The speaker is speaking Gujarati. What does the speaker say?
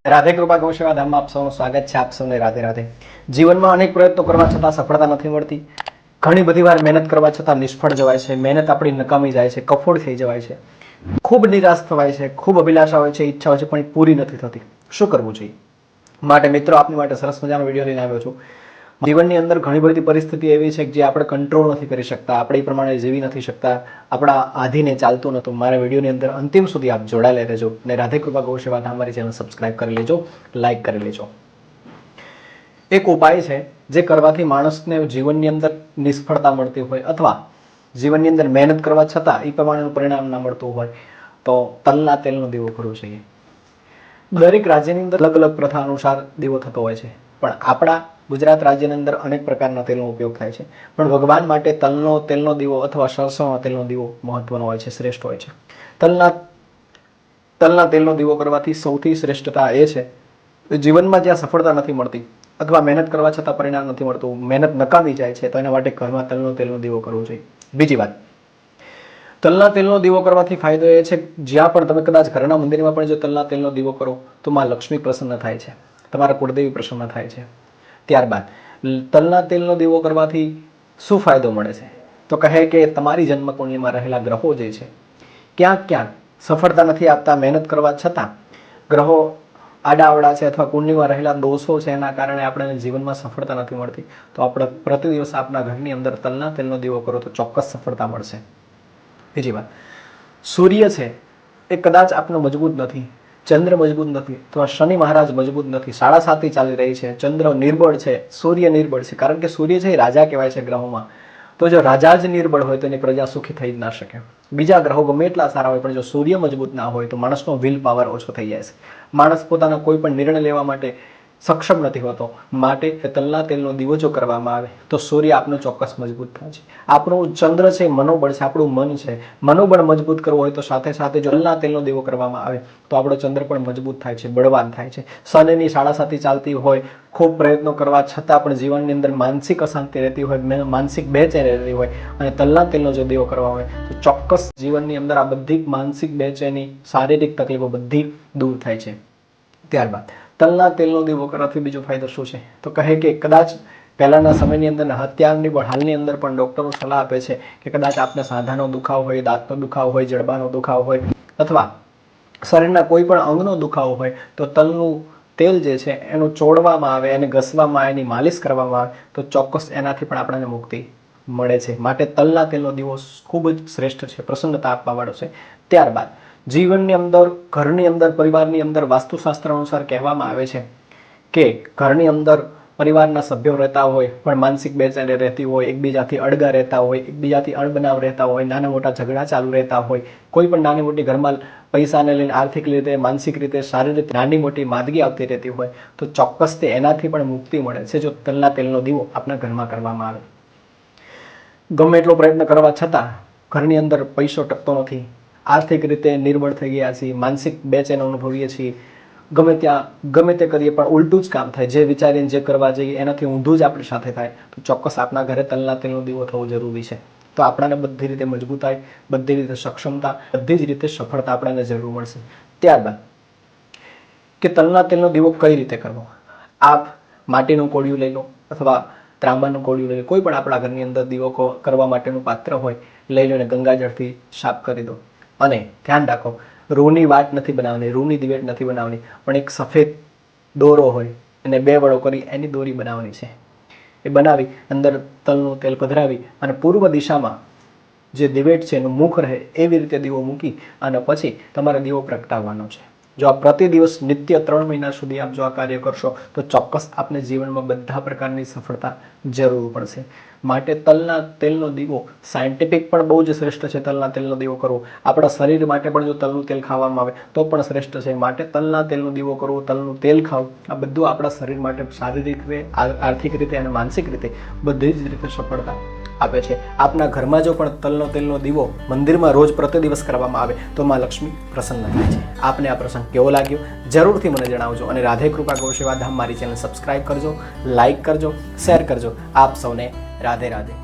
રાધે કૃપા ગૌસેવા ધામમાં આપ સૌનું સ્વાગત છે. આપ સૌને રાધે રાધે. જીવનમાં અનેક પ્રયત્નો કરવા છતાં સફળતા નથી મળતી. ઘણી બધી વાર મહેનત કરવા છતાં નિષ્ફળ જવાય છે. મહેનત આપણી નકામી જાય છે, કફોડ થઈ જવાય છે, ખૂબ નિરાશ થવાય છે, ખૂબ અભિલાષા હોય છે, ઈચ્છા હોય છે, પણ એ પૂરી નથી થતી. શું કરવું જોઈએ? માટે મિત્રો, આપની માટે સરસ મજાનો વિડીયો લઈને આવ્યો છું. જીવનની અંદર ઘણી બધી પરિસ્થિતિ એવી છે કે જે આપણે કંટ્રોલ નથી કરી શકતા, આપણે એ પ્રમાણે જીવી નથી શકતા, આપણા આધીને ચાલતું નહોતું. મારા વિડીયોની અંદર અંતિમ સુધી આપ જોડાયેલા રહેજો અને રાધે કૃપા ગૌસેવા ધામ મારી ચેનલ સબસ્ક્રાઇબ કરી લેજો, લાઇક કરી લેજો. એક ઉપાય છે જે કરવાથી માણસને જીવનની અંદર નિષ્ફળતા મળતી હોય અથવા જીવનની અંદર મહેનત કરવા છતાં એ પ્રમાણેનું પરિણામ ના મળતું હોય તો તલના તેલનો દીવો કરવો જોઈએ. દરેક રાજ્યની અંદર અલગ અલગ પ્રથા અનુસાર દીવો થતો હોય છે, પણ આપણા ગુજરાત રાજ્યની અંદર અનેક પ્રકારના તેલનો ઉપયોગ થાય છે. પણ ભગવાન માટે તેલનો દીવો અથવા સરસવના તેલનો દીવો મહત્વનો હોય છે, શ્રેષ્ઠ હોય છે. તલના તેલનો દીવો કરવાથી સૌથી શ્રેષ્ઠતા એ છે જીવનમાં જ્યાં સફળતા નથી મળતી અથવા મહેનત કરવા છતાં પરિણામ નથી મળતું, મહેનત નકામી જાય છે, તો એના માટે ઘરમાં તેલનો દીવો કરવો જોઈએ. બીજી વાત, તલના તેલનો દીવો કરવાથી ફાયદો એ છે જ્યાં પણ તમે કદાચ ઘરના મંદિરમાં પણ જો તલના તેલનો દીવો કરો તો માં લક્ષ્મી પ્રસન્ન થાય છે, તમારા કુળદેવી પ્રસન્ન થાય છે. ત્યારબાદ તલના તેલનો દીવો કરવાથી શું ફાયદો મળે છે? તો કહે કે તમારી જન્મકુંડલીમાં રહેલા ગ્રહો જે છે ક્યાંક સફળતા નથી આપતા, મહેનત કરવા છતાં ગ્રહો આડાઅવળા છે અથવા કુંડલીમાં રહેલા દોષો છે, એના કારણે આપણને જીવનમાં સફળતા નથી મળતી. તો આપણે પ્રતિ દિવસ આપણા ઘરની અંદર તલના તેલનો દીવો કરો તો ચોક્કસ સફળતા મળશે. બીજી વાત, સૂર્ય છે એ કદાચ આપનો મજબૂત નથી, ચંદ્ર મજબૂત નથી, અથવા શનિ મહારાજ મજબૂત નથી, 7.5 ચાલી રહી છે, ચંદ્ર નિર્બળ છે, સૂર્ય નિર્બળ છે. કારણ કે સૂર્ય છે એ રાજા કહેવાય છે ગ્રહોમાં. તો જો રાજા જ નિર્બળ હોય તો એની પ્રજા સુખી થઈ જ ના શકે. બીજા ગ્રહો ગમે એટલા સારા હોય પણ જો સૂર્ય મજબૂત ના હોય તો માણસનો વિલ પાવર ઓછો થઈ જાય છે. માણસ પોતાના કોઈ પણ નિર્ણય લેવા માટે સક્ષમ નથી હોતો. માટે તલના તેલનો દીવો જો કરવામાં આવે તો સૂર્ય આપનો ચોક્કસ મજબૂત થાય છે. આપણું ચંદ્ર છે મનોબળ છે, આપણું મન છે, મનોબળ મજબૂત કરવું હોય તો સાથે સાથે જો તલના તેલનો દીવો કરવામાં આવે તો આપણો ચંદ્ર પણ મજબૂત થાય છે, બળવાન થાય છે. શનિની 7.5 ચાલતી હોય, ખૂબ પ્રયત્નો કરવા છતાં પણ જીવનની અંદર માનસિક અશાંતિ રહેતી હોય, માનસિક બેચેની રહેતી હોય અને તલના તેલનો જો દીવો કરવા હોય તો ચોક્કસ જીવનની અંદર આ બધી માનસિક બેચેની, શારીરિક તકલીફો બધી દૂર થાય છે. ત્યારબાદ તલના તેલનો દીવો કરવાથી બીજો ફાયદો શું છે? તો કહે કે કદાચ પહેલાના સમયની અંદર, અત્યારની પણ હાલની અંદર પણ ડૉક્ટરો સલાહ આપે છે કે કદાચ આપને સાંધાનો દુખાવો હોય, દાંતનો દુખાવો હોય, જડબાનો દુખાવો હોય અથવા શરીરના કોઈ પણ અંગનો દુખાવો હોય તો તલનું તેલ જે છે એનું ચોળવામાં આવે, એને ઘસવામાં આવે, એની માલિશ કરવામાં આવે તો ચોક્કસ એનાથી પણ આપણને મુક્તિ મળે છે. માટે તલના તેલનો દીવો ખૂબ જ શ્રેષ્ઠ છે, પ્રસન્નતા આપવાવાળો છે. ત્યારબાદ જીવનની અંદર, ઘરની અંદર, પરિવારની અંદર વાસ્તુશાસ્ત્ર અનુસાર કહેવામાં આવે છે કે ઘરની અંદર પરિવારના સભ્યો રહેતા હોય પણ માનસિક બેચેની રહેતી હોય, એકબીજાથી અળગા રહેતા હોય, એકબીજાથી અણબનાવ રહેતા હોય, નાના મોટા ઝઘડા ચાલુ રહેતા હોય, કોઈ પણ નાની મોટી ઘરમાં પૈસાને લઈને આર્થિક રીતે, માનસિક રીતે, શારીરિક નાની મોટી માંદગી આવતી રહેતી હોય તો ચોક્કસ તે એનાથી પણ મુક્તિ મળે છે જો તલના તેલનો દીવો આપણા ઘરમાં કરવામાં આવે. ગમે એટલો પ્રયત્ન કરવા છતાં ઘરની અંદર પૈસો ટકતો નથી, આર્થિક રીતે નિર્બળ થઈ ગયા છીએ, માનસિક બેચેન અનુભવીએ છીએ, ગમે તે કરીએ પણ ઉલટું જ કામ થાય, જે વિચારીને જે કરવા જઈએ એનાથી ઊંધું જ આપણી સાથે થાય તો ચોક્કસ આપણા ઘરે તલના તેલનો દીવો થવો જરૂરી છે. તો આપણાને બધી રીતે મજબૂતાઈ, બધી રીતે સક્ષમતા, બધી જ રીતે સફળતા આપણને જરૂર મળશે. ત્યારબાદ કે તલના તેલનો દીવો કઈ રીતે કરવો? આપ માટીનું કોળિયું લઈ લો અથવા ત્રાંબાનું કોળિયું લઈ લો, કોઈ પણ આપણા ઘરની અંદર દીવો કરવા માટેનું પાત્ર હોય લઈ લો, ગંગાજળથી સાફ કરી દો. અને ધ્યાન રાખો, રૂની વાટ નથી બનાવવાની, રૂની દિવેટ નથી બનાવવાની, પણ એક સફેદ દોરો હોય અને 2 વડો કરી એની દોરી બનાવવાની છે. એ બનાવી અંદર તલનું તેલ પધરાવી અને પૂર્વ દિશામાં જે દિવેટ છે એનું મુખ રહે એવી રીતે દીવો મૂકી અને પછી તમારે દીવો પ્રગટાવવાનો છે. જો આ પ્રતિ દિવસ નિત્ય 3 મહિના સુધી આપ જો આ કાર્ય કરશો તો ચોક્કસ આપને જીવનમાં બધા પ્રકારની સફળતા જરૂર પડશે. માટે તલના તેલનો દીવો સાયન્ટિફિક પણ બહુ જ શ્રેષ્ઠ છે. તલના તેલનો દીવો કરવો આપણા શરીર માટે પણ જો તલનું તેલ ખાવામાં આવે તો પણ શ્રેષ્ઠ છે. માટે તલના તેલનો દીવો કરવો, તલનું તેલ ખાવું, આ બધું આપણા શરીર માટે શારીરિક રીતે, આર્થિક રીતે અને માનસિક રીતે બધી જ રીતે સફળતા આપે છે. આપના ઘરમાં જો પણ તલનો તેલનો દીવો મંદિરમાં રોજ પ્રતિ દિવસ કરવામાં આવે તો માં લક્ષ્મી પ્રસન્ન થાય છે. આપને આ પ્રસંગ કેવો લાગ્યો જરૂરથી મને જણાવજો અને રાધે કૃપા ગૌસેવા ધામ મારી ચેનલ સબસ્ક્રાઇબ કરજો, લાઇક કરજો, શેર કરજો. આપ સૌને રાધે રાધે.